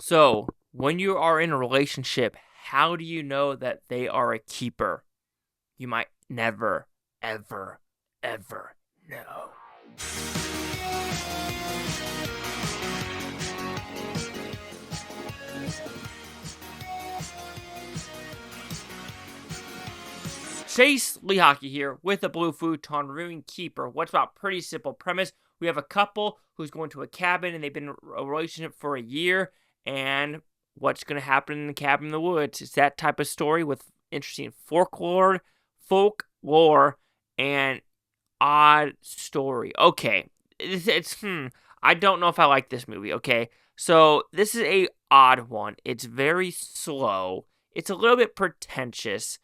So, when you are in a relationship, how do you know that they are a keeper? You might never, ever, ever know. Chase Lehocky here with the Blue Futon reviewing Keeper. What's about pretty simple premise. We have a couple who's going to a cabin and they've been in a relationship for a year, and what's going to happen in the cabin in the woods? It's that type of story with interesting folklore, and odd story. Okay, I don't know if I like this movie. Okay, so this is a odd one. It's very slow. It's a little bit pretentious.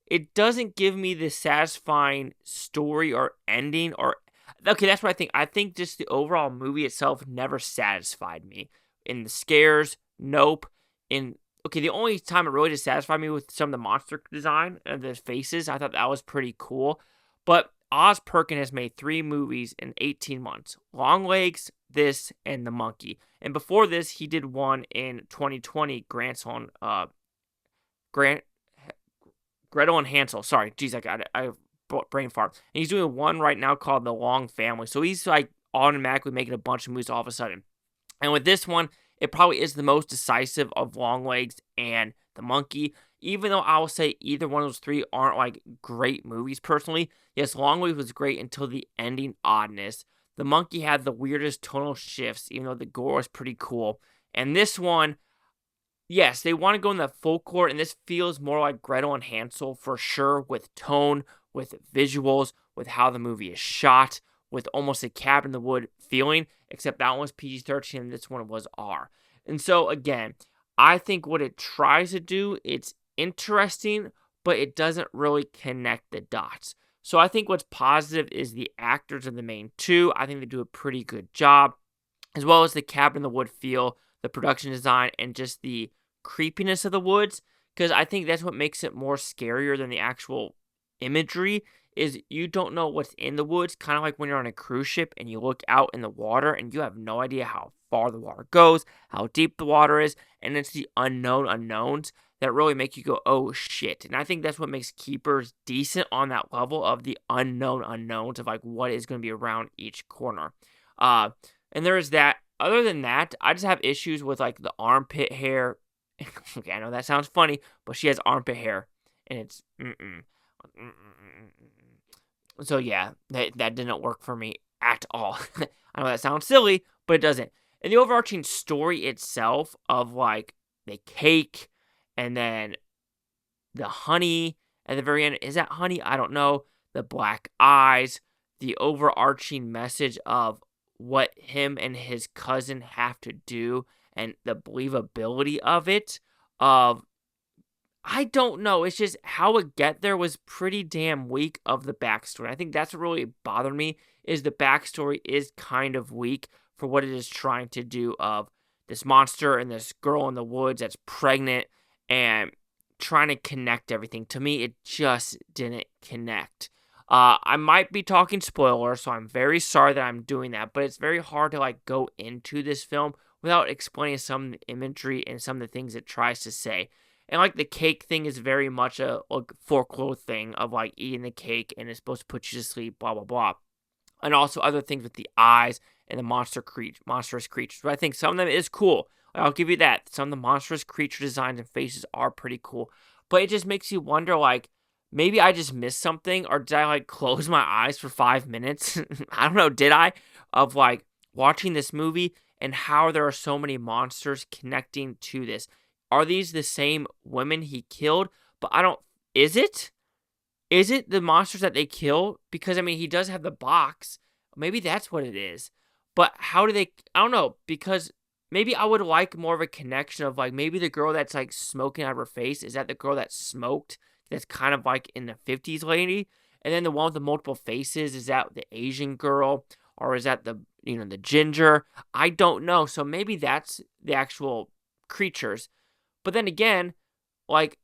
It doesn't give me the satisfying story or ending or okay, that's what I think. I think just the overall movie itself never satisfied me. In the scares, nope. In okay, the only time it really did satisfy me with some of the monster design and the faces, I thought that was pretty cool. But Oz Perkins has made 3 movies in 18 months. Long Legs, this, and The Monkey. And before this, he did one in 2020, Grant Gretel and Hansel. Sorry, geez, I got it. I brain fart. And he's doing one right now called The Long Family. So he's like automatically making a bunch of movies all of a sudden. And with this one, it probably is the most decisive of Long Legs and The Monkey. Even though I will say either one of those three aren't like great movies personally. Yes, Long Legs was great until the ending oddness. The Monkey had the weirdest tonal shifts, even though the gore was pretty cool. And this one, yes, they want to go in the folklore, and this feels more like Gretel and Hansel for sure, with tone, with visuals, with how the movie is shot, with almost a cabin in the wood feeling, except that one was PG-13 and this one was R. And so, again, I think what it tries to do, it's interesting, but it doesn't really connect the dots. So I think what's positive is the actors are the main two. I think they do a pretty good job, as well as the cabin in the wood feel, the production design, and just the creepiness of the woods, because I think that's what makes it more scarier than the actual imagery. Is you don't know what's in the woods, kind of like when you're on a cruise ship and you look out in the water and you have no idea how far the water goes, how deep the water is, and it's the unknown unknowns that really make you go, oh shit. And I think that's what makes Keepers decent on that level of the unknown unknowns of like what is going to be around each corner. And there is that. Other than that, I just have issues with like the armpit hair. Okay, I know that sounds funny, but she has armpit hair, and it's So yeah, that didn't work for me at all. I know that sounds silly, but it doesn't. And the overarching story itself of like the cake and then the honey at the very end, is that honey? I don't know. The black eyes, the overarching message of what him and his cousin have to do, and the believability of it, of I don't know. It's just how it get there was pretty damn weak of the backstory. I think that's what really bothered me, is the backstory is kind of weak for what it is trying to do, of this monster and this girl in the woods that's pregnant and trying to connect everything. To me, it just didn't connect. I might be talking spoiler, so I'm very sorry that I'm doing that, but it's very hard to like go into this film without explaining some of the imagery and some of the things it tries to say. And like the cake thing is very much a like, folklore thing of like eating the cake and it's supposed to put you to sleep, blah blah blah. And also other things with the eyes and the monstrous creatures. But I think some of them is cool. I'll give you that. Some of the monstrous creature designs and faces are pretty cool. But it just makes you wonder, like, maybe I just missed something, or did I like close my eyes for 5 minutes? I don't know, did I? Of like watching this movie and how there are so many monsters connecting to this. Are these the same women he killed? But I don't. Is it? Is it the monsters that they kill? Because, I mean, he does have the box. Maybe that's what it is. But how do they... I don't know. Because maybe I would like more of a connection of, like, maybe the girl that's, like, smoking out of her face. Is that the girl that smoked? That's kind of, like, in the 50s lady? And then the one with the multiple faces, is that the Asian girl? Or is that the, the ginger? I don't know. So maybe that's the actual creatures. But then again, like...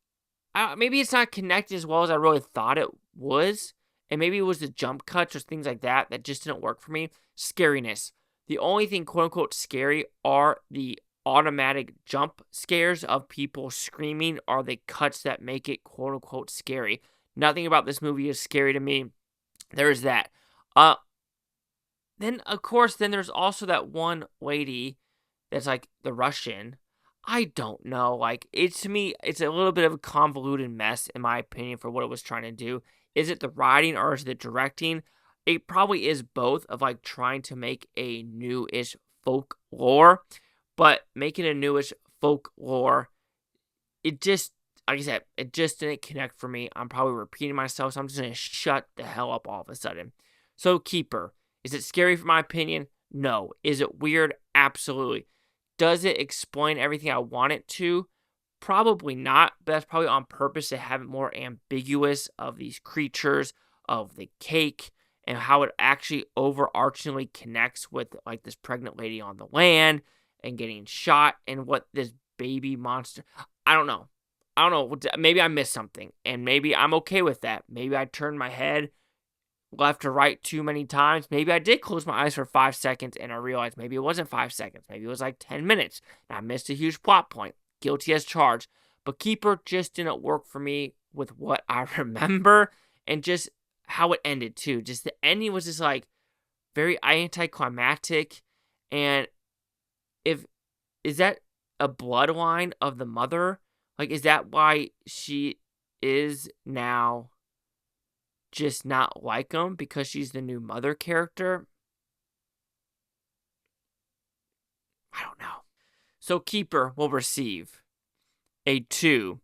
maybe it's not connected as well as I really thought it was. And maybe it was the jump cuts or things like that just didn't work for me. Scariness. The only thing, quote unquote, scary are the automatic jump scares of people screaming or the cuts that make it quote unquote scary. Nothing about this movie is scary to me. There's that. Then of course, then there's also that one lady that's like the Russian. I don't know. Like, it's to me, it's a little bit of a convoluted mess, in my opinion, for what it was trying to do. Is it the writing or is it the directing? It probably is both of like trying to make a newish folklore, but making a newish folklore, it just, like I said, it just didn't connect for me. I'm probably repeating myself, so I'm just going to shut the hell up all of a sudden. So, Keeper. Is it scary for my opinion? No. Is it weird? Absolutely. Does it explain everything I want it to? Probably not, but that's probably on purpose to have it more ambiguous of these creatures, of the cake, and how it actually overarchingly connects with like this pregnant lady on the land and getting shot and what this baby monster. I don't know. Maybe I missed something, and maybe I'm okay with that. Maybe I turned my head left to right too many times. Maybe I did close my eyes for 5 seconds and I realized maybe it wasn't 5 seconds. Maybe it was like 10 minutes. And I missed a huge plot point. Guilty as charged. But Keeper just didn't work for me with what I remember and just how it ended too. Just the ending was just like very anticlimactic. And is that a bloodline of the mother? Like, is that why she is now just not like him because she's the new mother character? I don't know. So Keeper will receive a 2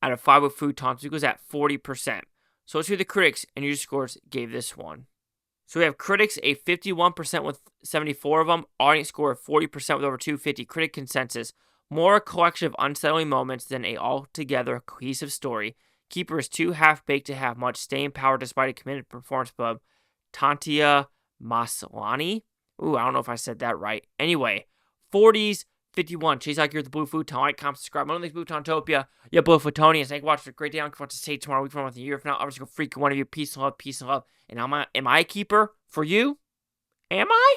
out of 5 with Futon. So he goes at 40%. So let's see what the critics and user scores gave this one. So we have critics a 51% with 74 of them. Audience score of 40% with over 250. Critic consensus. More a collection of unsettling moments than a altogether cohesive story. Keeper is too half-baked to have much staying power despite a committed performance by Tatiana Maslany. Ooh, I don't know if I said that right. Anyway, 40s, 51. Chase like you're the Blue Futon. Like, comment, subscribe. I'm on the Futontopia. Yeah, Blue Futonians. Thank you for watching. A great day. I'm going to say tomorrow, week from a year. If not, I'm just going to freak one of you. Peace and love, peace and love. And am I a keeper for you? Am I?